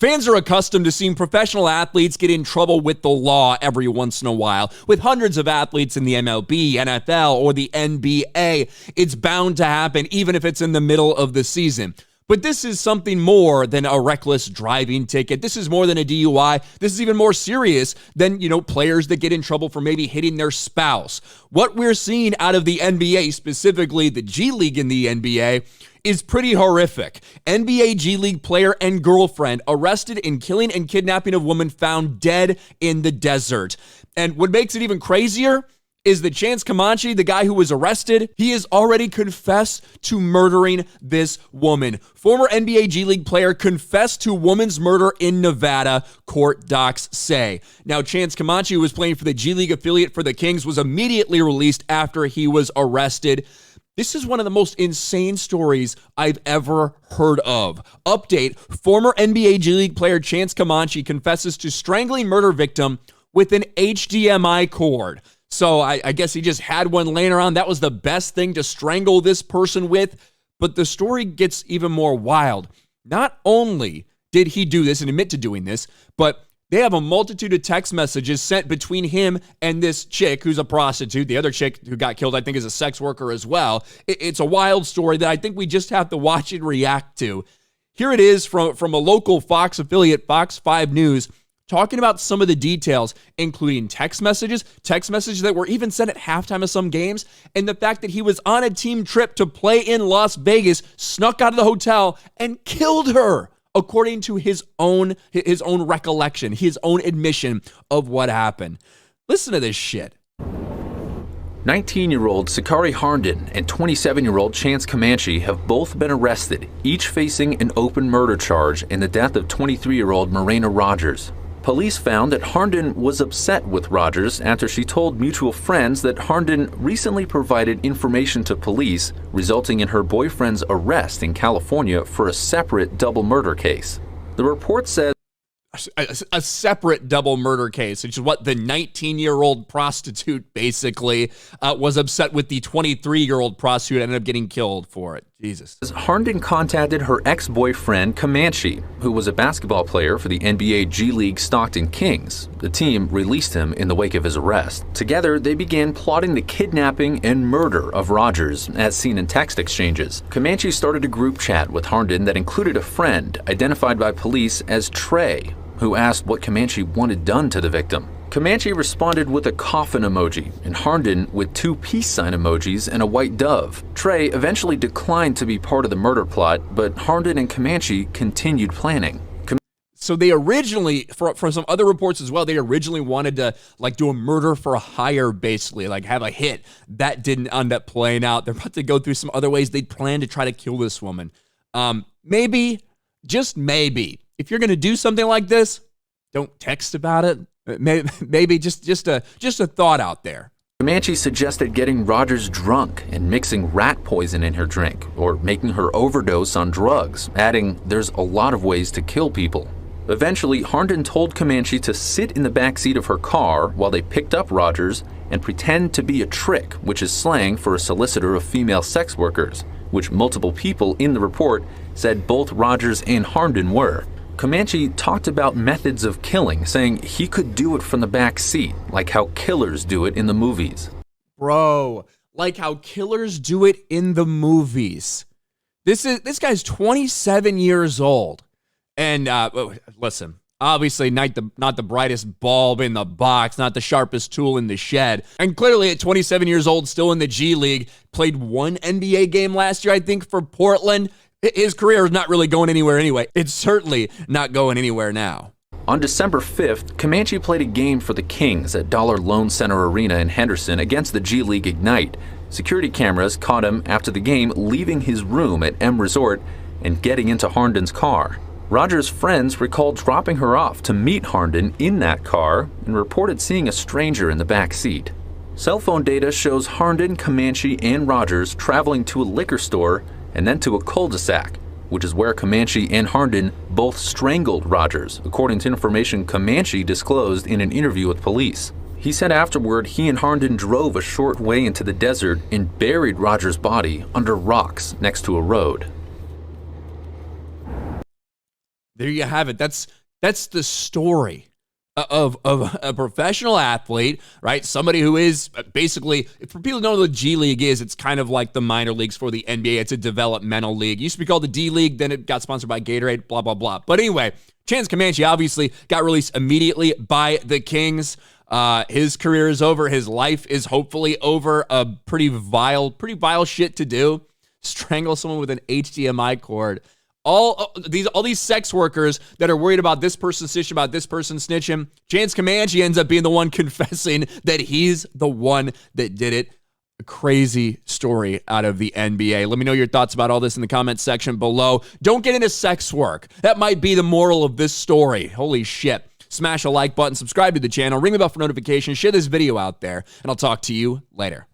Fans are accustomed to seeing professional athletes get in trouble with the law every once in a while. With hundreds of athletes in the MLB, NFL, or the NBA, it's bound to happen even if it's in the middle of the season. But this is something more than a reckless driving ticket. This is more than a DUI. This is even more serious than, players that get in trouble for maybe hitting their spouse. What we're seeing out of the NBA, specifically the G League in the NBA, is pretty horrific. NBA G League player and girlfriend arrested in killing and kidnapping a woman found dead in the desert. And what makes it even crazier is that Chance Comanche, the guy who was arrested, he has already confessed to murdering this woman. Former NBA G League player confessed to woman's murder in Nevada, court docs say. Now, Chance Comanche, who was playing for the G League affiliate for the Kings, was immediately released after he was arrested. This is one of the most insane stories I've ever heard of. Update, former NBA G League player Chance Comanche confesses to strangling murder victim with an HDMI cord. So I guess he just had one laying around. That was the best thing to strangle this person with. But the story gets even more wild. Not only did he do this and admit to doing this, but they have a multitude of text messages sent between him and this chick who's a prostitute. The other chick who got killed, I think, is a sex worker as well. It's a wild story that I think we just have to watch and react to. Here it is from a local Fox affiliate, Fox 5 News, talking about some of the details, including text messages that were even sent at halftime of some games, and the fact that he was on a team trip to play in Las Vegas, snuck out of the hotel, and killed her, according to his own recollection, his own admission of what happened. Listen to this shit. 19-year-old Sakari Harnden and 27-year-old Chance Comanche have both been arrested, each facing an open murder charge in the death of 23-year-old Morena Rogers. Police found that Harnden was upset with Rogers after she told mutual friends that Harnden recently provided information to police, resulting in her boyfriend's arrest in California for a separate double murder case. The report said a separate double murder case, which is what the 19-year-old prostitute basically was upset with the 23-year-old prostitute ended up getting killed for it. Jesus. Harnden contacted her ex-boyfriend Comanche, who was a basketball player for the NBA G League Stockton Kings. The team released him in the wake of his arrest. Together, they began plotting the kidnapping and murder of Rogers, as seen in text exchanges. Comanche started a group chat with Harnden that included a friend, identified by police as Trey, who asked what Comanche wanted done to the victim. Comanche responded with a coffin emoji, and Harnden with 2 peace sign emojis and a white dove. Trey eventually declined to be part of the murder plot, but Harnden and Comanche continued planning. So they originally, from some other reports as well, they originally wanted to do a murder for hire, basically, have a hit. That didn't end up playing out. They're about to go through some other ways they'd plan to try to kill this woman. Maybe, just maybe, if you're going to do something like this, don't text about it. Maybe just a thought out there. Comanche suggested getting Rogers drunk and mixing rat poison in her drink, or making her overdose on drugs, adding, "There's a lot of ways to kill people." Eventually, Harnden told Comanche to sit in the backseat of her car while they picked up Rogers and pretend to be a trick, which is slang for a solicitor of female sex workers, which multiple people in the report said both Rogers and Harnden were. Comanche talked about methods of killing, saying he could do it from the back seat, like how killers do it in the movies. Bro, like how killers do it in the movies. This guy's 27 years old. And listen, obviously not the brightest bulb in the box, not the sharpest tool in the shed. And clearly at 27 years old, still in the G League, played 1 NBA game last year, I think, for Portland. His career is not really going anywhere anyway. It's certainly not going anywhere now. On December 5th, Comanche played a game for the Kings at Dollar Loan Center Arena in Henderson against the G League Ignite. Security cameras caught him after the game leaving his room at M Resort and getting into Harnden's car. Rogers' friends recalled dropping her off to meet Harnden in that car and reported seeing a stranger in the back seat. Cell phone data shows Harnden, Comanche, and Rogers traveling to a liquor store and then to a cul-de-sac, which is where Comanche and Harnden both strangled Rogers, according to information Comanche disclosed in an interview with police. He said afterward he and Harnden drove a short way into the desert and buried Rogers' body under rocks next to a road. there you have it. That's the story of a professional athlete, right? Somebody who is basically, for people who don't know what the G League is, it's kind of like the minor leagues for the NBA. It's a developmental league. It used to be called the D League, then it got sponsored by Gatorade, blah, blah, blah. But anyway, Chance Comanche obviously got released immediately by the Kings. His career is over. His life is hopefully over. A pretty vile shit to do. Strangle someone with an HDMI cord. All these sex workers that are worried about this person snitching, about this person snitching, Chance Comanche ends up being the one confessing that he's the one that did it. A crazy story out of the NBA. Let me know your thoughts about all this in the comments section below. Don't get into sex work. That might be the moral of this story. Holy shit. Smash a like button, subscribe to the channel, ring the bell for notifications, share this video out there, and I'll talk to you later.